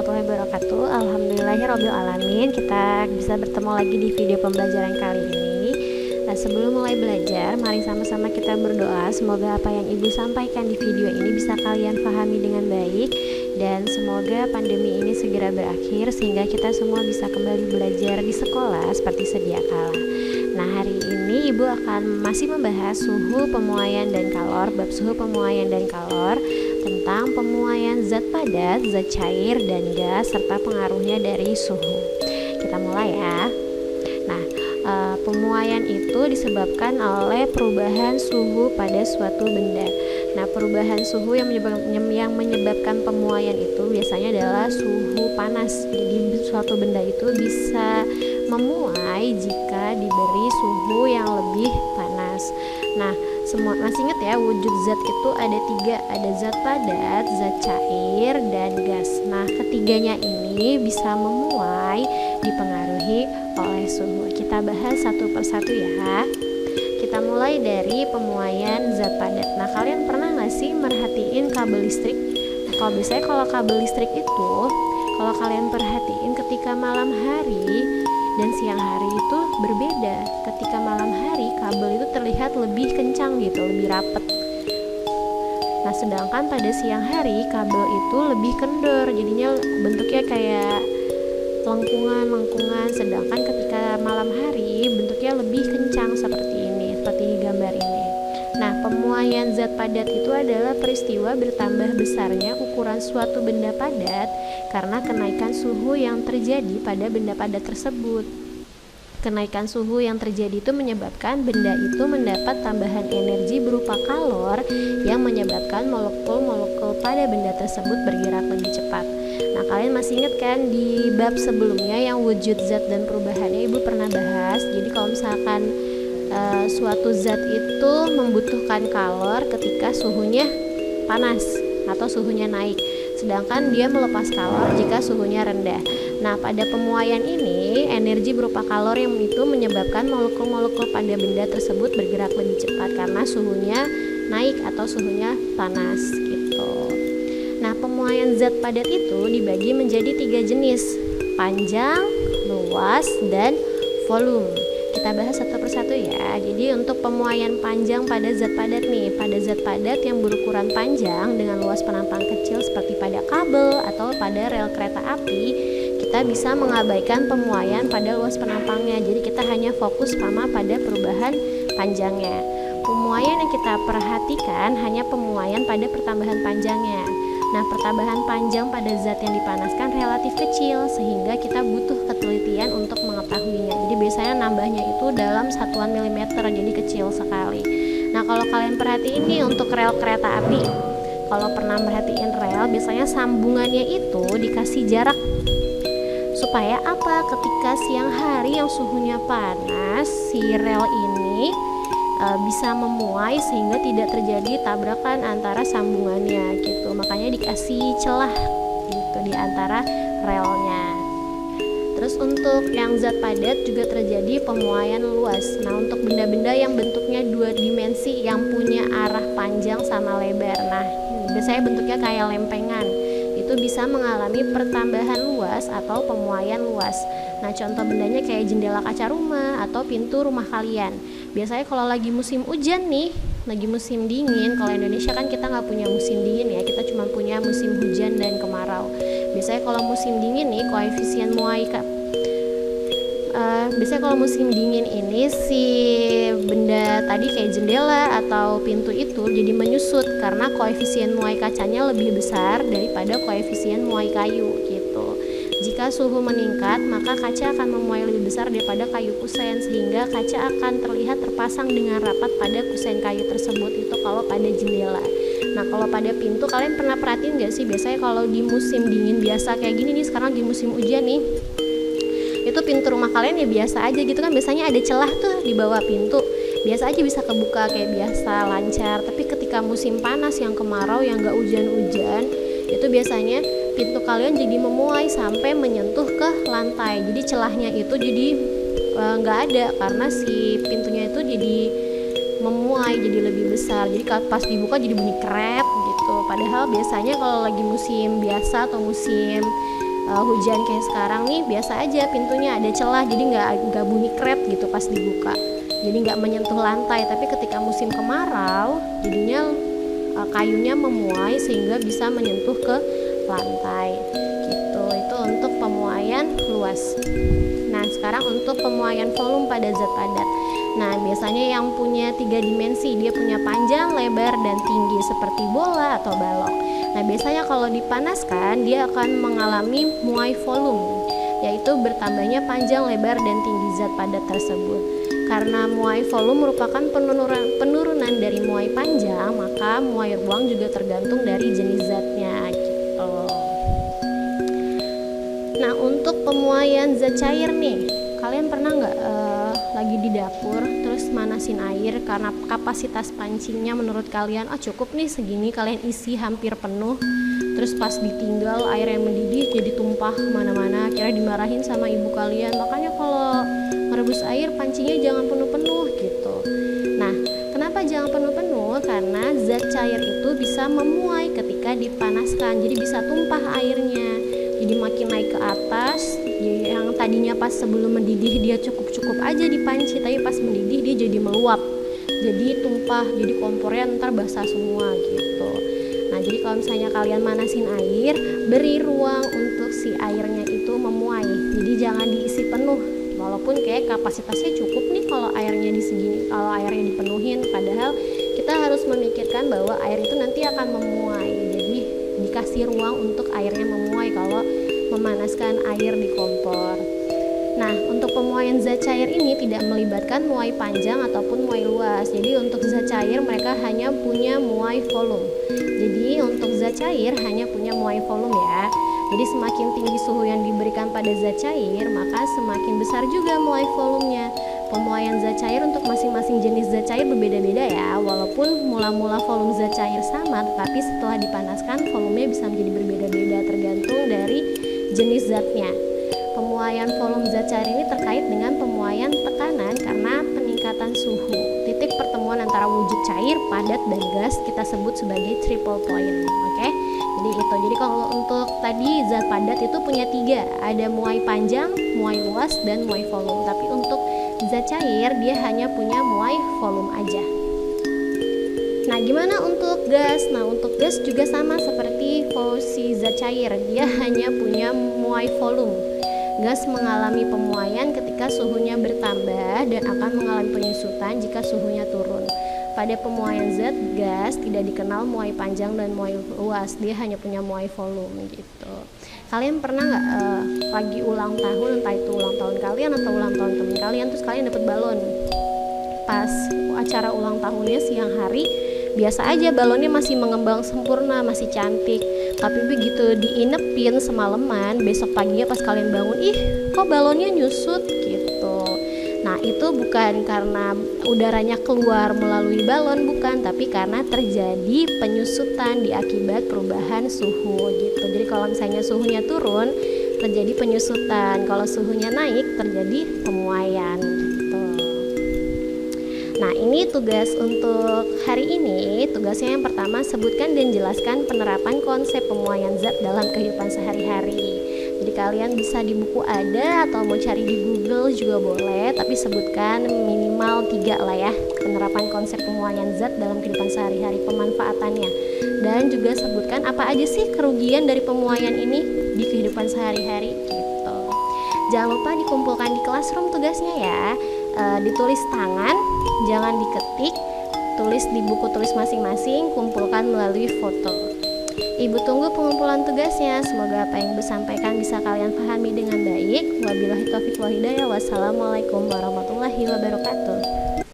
warahmatullahi wabarakatuh. Alhamdulillahirabbil alamin. Kita bisa bertemu lagi di video pembelajaran kali ini. Nah, sebelum mulai belajar, mari sama-sama kita berdoa. Semoga apa yang Ibu sampaikan di video ini bisa kalian pahami dengan baik, dan semoga pandemi ini segera berakhir sehingga kita semua bisa kembali belajar di sekolah seperti sedia kala. Nah, hari ini Ibu akan masih membahas suhu, pemuaian, dan kalor, bab suhu, pemuaian, dan kalor, tentang pemuaian zat padat, zat cair, dan gas, serta pengaruhnya dari suhu. Kita mulai ya. Nah, pemuaian itu disebabkan oleh perubahan suhu pada suatu benda. Nah, perubahan suhu yang menyebabkan pemuaian itu biasanya adalah suhu panas. Jadi suatu benda itu bisa memuai jika diberi suhu yang lebih panas. Nah, semua masih ingat ya, wujud zat itu ada 3, ada zat padat, zat cair, dan gas. Nah, ketiganya ini bisa memuai dipengaruhi oleh suhu. Kita bahas satu persatu ya. Kita mulai dari pemuaian zat padat. Nah, kalian pernah nggak sih merhatiin kabel listrik? Nah, kalau biasanya kalau kabel listrik itu, kalau kalian perhatiin ketika malam hari dan siang hari itu berbeda. Ketika malam hari kabel itu terlihat lebih kencang gitu, lebih rapet. Nah, sedangkan pada siang hari kabel itu lebih kendor, jadinya bentuknya kayak lengkungan. Sedangkan ketika malam hari bentuknya lebih kencang seperti ini, seperti di gambar ini. Nah, pemuaian zat padat itu adalah peristiwa bertambah besarnya ukuran suatu benda padat karena kenaikan suhu yang terjadi pada benda padat tersebut. Kenaikan suhu yang terjadi itu menyebabkan benda itu mendapat tambahan energi berupa kalor yang menyebabkan molekul-molekul pada benda tersebut bergerak lebih cepat. Nah, kalian masih ingat kan di bab sebelumnya yang wujud zat dan perubahannya Ibu pernah bahas. Jadi kalau misalkan suatu zat itu membutuhkan kalor ketika suhunya panas atau suhunya naik, sedangkan dia melepas kalor jika suhunya rendah. Nah, pada pemuaian ini energi berupa kalor yang itu menyebabkan molekul-molekul pada benda tersebut bergerak lebih cepat karena suhunya naik atau suhunya panas gitu. Nah, pemuaian zat padat itu dibagi menjadi 3 jenis: panjang, luas, dan volume. Kita bahas satu persatu ya. Jadi untuk pemuaian panjang pada zat padat nih, pada zat padat yang berukuran panjang dengan luas penampang kecil seperti pada kabel atau pada rel kereta api, kita bisa mengabaikan pemuaian pada luas penampangnya. Jadi kita hanya fokus pada perubahan panjangnya. Pemuaian yang kita perhatikan hanya pemuaian pada pertambahan panjangnya. Nah, pertambahan panjang pada zat yang dipanaskan relatif kecil sehingga kita butuh ketelitian untuk mengetahuinya. Jadi biasanya nambahnya itu dalam satuan milimeter, jadi kecil sekali. Nah, kalau kalian perhatiin nih untuk rel kereta api, kalau pernah merhatiin rel, biasanya sambungannya itu dikasih jarak supaya apa? Ketika siang hari yang suhunya panas, si rel ini bisa memuai sehingga tidak terjadi tabrakan antara sambungannya gitu. Makanya dikasih celah gitu di antara relnya. Terus untuk yang zat padat juga terjadi pemuaian luas. Nah, untuk benda-benda yang bentuknya 2 dimensi yang punya arah panjang sama lebar. Nah, biasanya bentuknya kayak lempengan. Itu bisa mengalami pertambahan luas atau pemuaian luas. Nah, contoh bendanya kayak jendela kaca rumah atau pintu rumah kalian. Biasanya kalau lagi musim hujan nih, lagi musim dingin, kalau Indonesia kan kita nggak punya musim dingin ya, kita cuma punya musim hujan dan kemarau. Biasanya kalau musim dingin nih, koefisien muai biasanya kalau musim dingin ini si benda tadi kayak jendela atau pintu itu jadi menyusut karena koefisien muai kacanya lebih besar daripada koefisien muai kayu gitu. Jika suhu meningkat, maka kaca akan memuai lebih besar daripada kayu kusen sehingga kaca akan terlihat terpasang dengan rapat pada kusen kayu tersebut. Itu kalau pada jendela. Nah, kalau pada pintu, kalian pernah perhatiin gak sih biasanya kalau di musim dingin biasa kayak gini nih, sekarang di musim hujan nih, itu pintu rumah kalian ya biasa aja gitu kan, biasanya ada celah tuh di bawah pintu, biasa aja bisa kebuka kayak biasa, lancar. Tapi ketika musim panas yang kemarau yang gak hujan-hujan, itu biasanya pintu kalian jadi memuai sampai menyentuh ke lantai. Jadi celahnya itu jadi nggak ada karena si pintunya itu jadi memuai, jadi lebih besar. Jadi pas dibuka jadi bunyi krep gitu. Padahal biasanya kalau lagi musim biasa atau musim hujan kayak sekarang nih biasa aja pintunya ada celah, jadi nggak bunyi kret gitu pas dibuka, jadi nggak menyentuh lantai. Tapi ketika musim kemarau jadinya kayunya memuai sehingga bisa menyentuh ke lantai gitu. Itu untuk pemuaian luas. Nah sekarang untuk pemuaian volume pada zat padat. Nah biasanya yang punya 3 dimensi, dia punya panjang, lebar, dan tinggi seperti bola atau balok. Nah biasanya kalau dipanaskan dia akan mengalami muai volume, yaitu bertambahnya panjang, lebar, dan tinggi zat padat tersebut. Karena muai volume merupakan penurunan dari muai panjang, maka muai ruang juga tergantung dari jenis zatnya gitu. Nah untuk pemuaian zat cair nih, kalian pernah nggak lagi di dapur terus manasin air karena kapasitas pancingnya menurut kalian cukup nih segini, kalian isi hampir penuh, terus pas ditinggal air yang mendidih jadi tumpah kemana-mana, akhirnya dimarahin sama ibu kalian. Makanya kalau merebus air pancingnya jangan penuh-penuh gitu. Nah kenapa jangan penuh-penuh? Karena zat cair itu bisa memuai ketika dipanaskan, jadi bisa tumpah airnya, jadi makin naik ke atas. Yang tadinya pas sebelum mendidih dia cukup-cukup aja di panci, tapi pas mendidih dia jadi meluap, jadi tumpah, jadi kompornya ntar basah semua gitu. Nah jadi kalau misalnya kalian manasin air, beri ruang untuk si airnya itu memuai, jadi jangan diisi penuh. Walaupun kayak kapasitasnya cukup nih kalau airnya di segini, kalau airnya dipenuhin, padahal kita harus memikirkan bahwa air itu nanti akan memuai, jadi dikasih ruang untuk airnya memuai kalau memanaskan air di kompor. Nah untuk pemuaian zat cair ini tidak melibatkan muai panjang ataupun muai luas. Jadi untuk zat cair mereka hanya punya muai volume. Jadi untuk zat cair hanya punya muai volume ya. Jadi semakin tinggi suhu yang diberikan pada zat cair, maka semakin besar juga muai volumenya. Pemuaian zat cair untuk masing-masing jenis zat cair berbeda-beda ya. Walaupun mula-mula volume zat cair sama, tetapi setelah dipanaskan volumenya bisa menjadi berbeda-beda tergantung dari jenis zatnya. Pemuaian volume zat cair ini terkait dengan pemuaian tekanan karena peningkatan suhu. Titik pertemuan antara wujud cair, padat, dan gas kita sebut sebagai triple point. Oke? Jadi itu. Jadi kalau untuk tadi zat padat itu punya 3, ada muai panjang, muai luas, dan muai volume. Tapi untuk zat cair dia hanya punya muai volume aja. Nah gimana untuk gas? Nah untuk gas juga sama seperti si zat cair, dia hanya punya muai volume. Gas mengalami pemuaian ketika suhunya bertambah dan akan mengalami penyusutan jika suhunya turun. Pada pemuaian zat gas tidak dikenal muai panjang dan muai luas, dia hanya punya muai volume gitu. Kalian pernah nggak lagi ulang tahun, entah itu ulang tahun kalian atau ulang tahun teman kalian, terus kalian dapat balon pas acara ulang tahunnya siang hari? Biasa aja balonnya masih mengembang sempurna, masih cantik. Tapi begitu diinepin semalaman, besok paginya pas kalian bangun, kok balonnya nyusut gitu. Nah itu bukan karena udaranya keluar melalui balon, bukan, tapi karena terjadi penyusutan diakibat perubahan suhu gitu. Jadi kalau misalnya suhunya turun, terjadi penyusutan. Kalau suhunya naik, terjadi pemuaian gitu. Nah ini tugas untuk hari ini. Tugasnya yang pertama, sebutkan dan jelaskan penerapan konsep pemuaian zat dalam kehidupan sehari-hari. Jadi kalian bisa di buku ada atau mau cari di Google juga boleh, tapi sebutkan minimal 3 lah ya, penerapan konsep pemuaian zat dalam kehidupan sehari-hari, pemanfaatannya. Dan juga sebutkan apa aja sih kerugian dari pemuaian ini di kehidupan sehari-hari gitu. Jangan lupa dikumpulkan di classroom tugasnya ya. Ditulis tangan, jangan diketik, tulis di buku tulis masing-masing, kumpulkan melalui foto. Ibu tunggu pengumpulan tugasnya. Semoga apa yang Ibu sampaikan bisa kalian pahami dengan baik. Wabillahi taufiq wal hidayah. Wassalamualaikum warahmatullahi wabarakatuh.